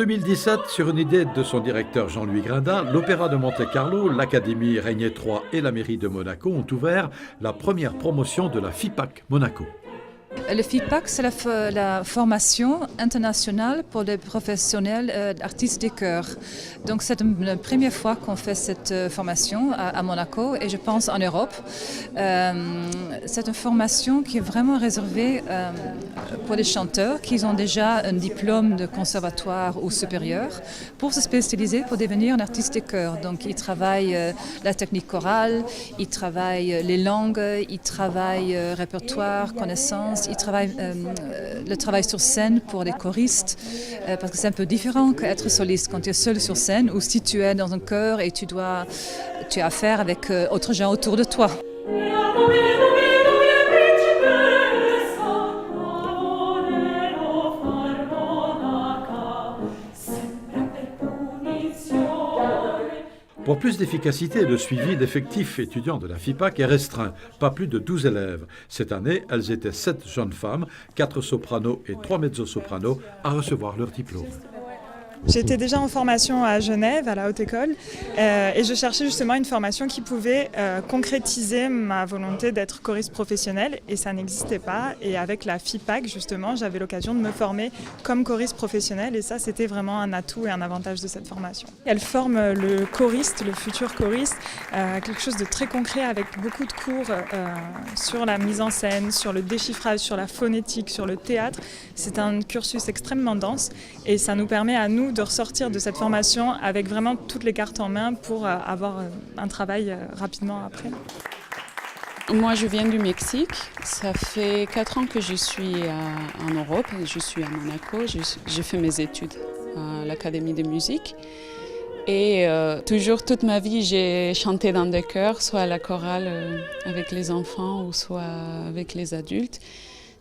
En 2017, sur une idée de son directeur Jean-Louis Grindin, l'Opéra de Monte-Carlo, l'Académie Régnier III et la mairie de Monaco ont ouvert la première promotion de la FIPAC Monaco. Le FIPAC, c'est la formation internationale pour les professionnels artistes des chœurs. Donc c'est la première fois qu'on fait cette formation à Monaco et je pense en Europe. C'est une formation qui est vraiment réservée pour les chanteurs qui ont déjà un diplôme de conservatoire ou supérieur pour se spécialiser pour devenir un artiste des chœurs. Donc ils travaillent la technique chorale, ils travaillent les langues, ils travaillent répertoire, connaissances. Ils travaillent le travail sur scène pour les choristes, parce que c'est un peu différent qu'être soliste quand tu es seul sur scène ou si tu es dans un chœur et tu as affaire avec autres gens autour de toi. Pour plus d'efficacité, le suivi d'effectifs étudiants de la FIPAC est restreint, pas plus de 12 élèves. Cette année, elles étaient 7 jeunes femmes, 4 sopranos et 3 mezzo-sopranos à recevoir leur diplôme. J'étais déjà en formation à Genève, à la Haute École, et je cherchais justement une formation qui pouvait concrétiser ma volonté d'être choriste professionnelle, et ça n'existait pas. Et avec la FIPAC, justement, j'avais l'occasion de me former comme choriste professionnelle, et ça, c'était vraiment un atout et un avantage de cette formation. Elle forme le choriste, le futur choriste, quelque chose de très concret avec beaucoup de cours sur la mise en scène, sur le déchiffrage, sur la phonétique, sur le théâtre. C'est un cursus extrêmement dense, et ça nous permet à nous de ressortir de cette formation avec vraiment toutes les cartes en main pour avoir un travail rapidement après. Moi, je viens du Mexique. Ça fait 4 ans que je suis en Europe. Je suis à Monaco. J'ai fait mes études à l'Académie de musique. Et toujours toute ma vie, j'ai chanté dans des chœurs, soit à la chorale avec les enfants ou soit avec les adultes.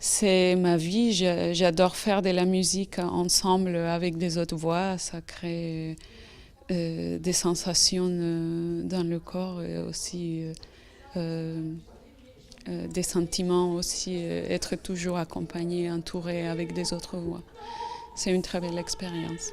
C'est ma vie, j'adore faire de la musique ensemble avec des autres voix, ça crée des sensations dans le corps et aussi des sentiments aussi, être toujours accompagné, entouré avec des autres voix. C'est une très belle expérience.